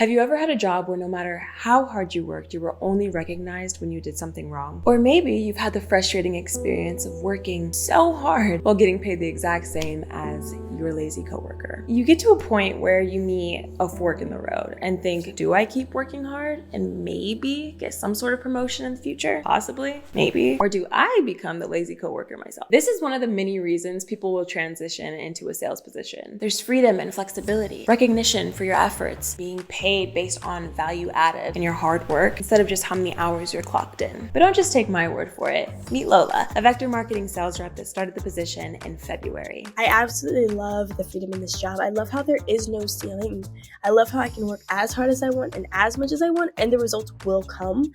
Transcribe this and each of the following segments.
Have you ever had a job where no matter how hard you worked, you were only recognized when you did something wrong? Or maybe you've had the frustrating experience of working so hard while getting paid the exact same as your lazy coworker. You get to a point where you meet a fork in the road and think, do I keep working hard and maybe get some sort of promotion in the future? Possibly, maybe. Or do I become the lazy coworker myself? This is one of the many reasons people will transition into a sales position. There's freedom and flexibility, recognition for your efforts, being paid based on value added in your hard work instead of just how many hours you're clocked in. But don't just take my word for it. Meet Lola, a vector marketing sales rep that started the position in February. I absolutely love the freedom in this job. I love how there is no ceiling. I love how I can work as hard as I want and as much as I want, and the results will come.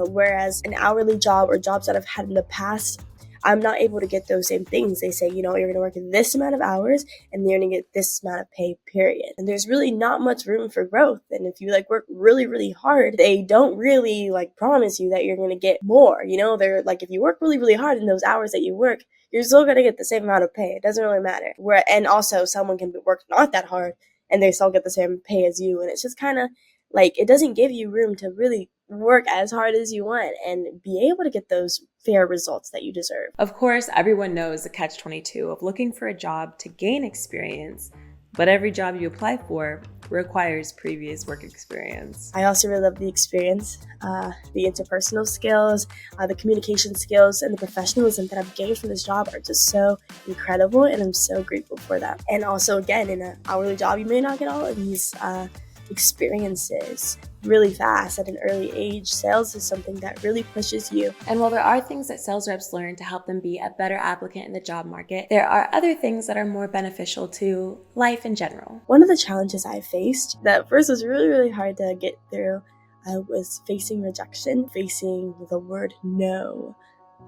Whereas an hourly job or jobs that I've had in the past, I'm not able to get those same things. They say, you're going to work this amount of hours and you're going to get this amount of pay, period. And there's really not much room for growth. And if you work really, really hard, they don't really promise you that you're going to get more. They're if you work really, really hard in those hours that you work, you're still going to get the same amount of pay. It doesn't really matter. And also someone can work not that hard and they still get the same pay as you. And it's just kind of it doesn't give you room to really work as hard as you want and be able to get those fair results that you deserve. Of course, everyone knows the catch-22 of looking for a job to gain experience, but every job you apply for requires previous work experience. I also really love the experience, the interpersonal skills, the communication skills, and the professionalism that I've gained from this job are just so incredible, and I'm so grateful for that. And also, again, in an hourly job, you may not get all of these experiences really fast at an early age. Sales is something that really pushes you. And while there are things that sales reps learn to help them be a better applicant in the job market, there are other things that are more beneficial to life in general. One of the challenges I faced that first was really, really hard to get through was facing rejection, facing the word no.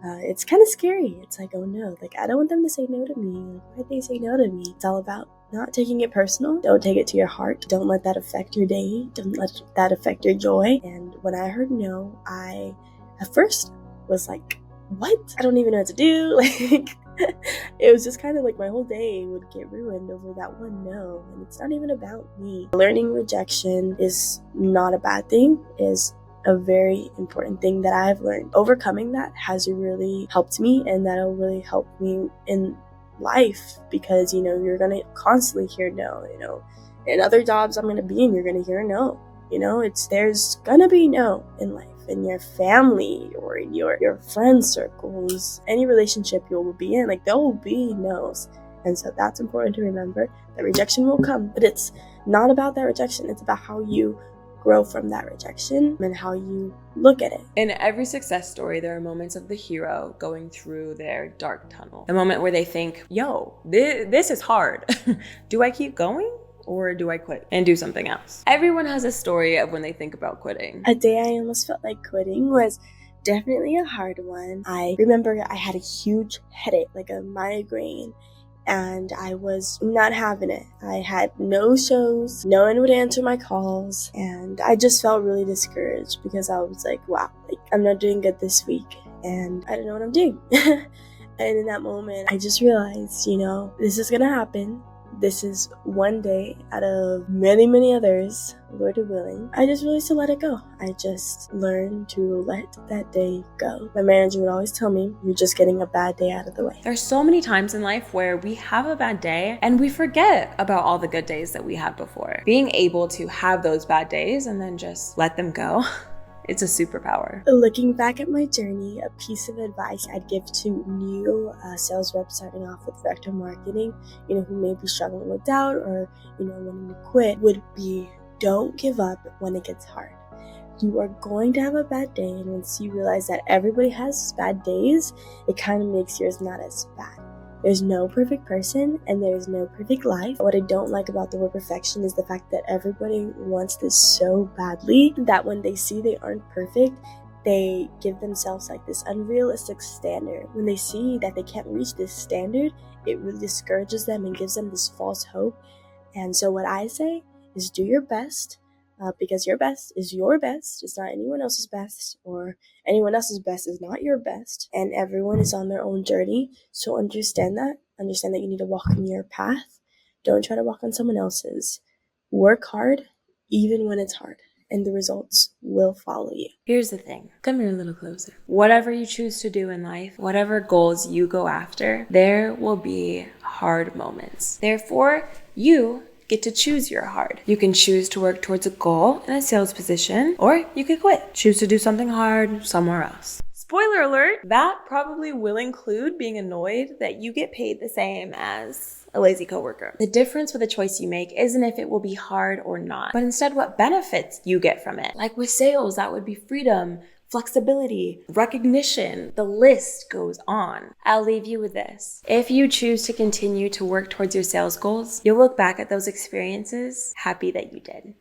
It's kind of scary. It's oh no, I don't want them to say no to me. Why'd they say no to me? It's all about not taking it personal. Don't take it to your heart. Don't let that affect your day. Don't let that affect your joy. And when I heard no, I at first was what? I don't even know what to do. It was just kind of my whole day would get ruined over that one no. And it's not even about me. Learning rejection is not a bad thing, is a very important thing that I've learned. Overcoming that has really helped me, and that'll really help me in life, because you're gonna constantly hear no. In other jobs I'm gonna be in, you're gonna hear no. There's gonna be no in life, in your family or in your friend circles, any relationship you will be in, there will be no's. And so that's important to remember, that rejection will come, but it's not about that rejection. It's about how you grow from that rejection and how you look at it. In every success story, there are moments of the hero going through their dark tunnel. The moment where they think, this is hard. Do I keep going? Or do I quit and do something else? Everyone has a story of when they think about quitting. A day I almost felt like quitting was definitely a hard one. I remember I had a huge headache, a migraine, and I was not having it. I had no shows, no one would answer my calls, and I just felt really discouraged because I was wow, I'm not doing good this week, and I don't know what I'm doing. And in that moment, I just realized, this is gonna happen. This is one day out of many, many others, Lord willing. I just realized to let it go. I just learned to let that day go. My manager would always tell me, you're just getting a bad day out of the way. There's so many times in life where we have a bad day and we forget about all the good days that we had before. Being able to have those bad days and then just let them go, it's a superpower. Looking back at my journey, a piece of advice I'd give to new sales reps starting off with vector marketing, who may be struggling with doubt or, wanting to quit, would be, don't give up when it gets hard. You are going to have a bad day, and once you realize that everybody has bad days, it kind of makes yours not as bad. There's no perfect person and there's no perfect life. What I don't like about the word perfection is the fact that everybody wants this so badly that when they see they aren't perfect, they give themselves this unrealistic standard. When they see that they can't reach this standard, it really discourages them and gives them this false hope. And so what I say is do your best. Because your best is your best. It's not anyone else's best, or anyone else's best is not your best. And everyone is on their own journey. So understand that. Understand that you need to walk in your path. Don't try to walk on someone else's. Work hard. even when it's hard, and the results will follow you. Here's the thing. Come here a little closer. Whatever you choose to do in life, whatever goals you go after, there will be hard moments. Therefore, you get to choose your hard. You can choose to work towards a goal in a sales position, or you could quit. Choose to do something hard somewhere else. Spoiler alert, that probably will include being annoyed that you get paid the same as a lazy coworker. The difference with the choice you make isn't if it will be hard or not, but instead what benefits you get from it. Like with sales, that would be freedom, flexibility, recognition. The list goes on. I'll leave you with this. If you choose to continue to work towards your sales goals, you'll look back at those experiences happy that you did.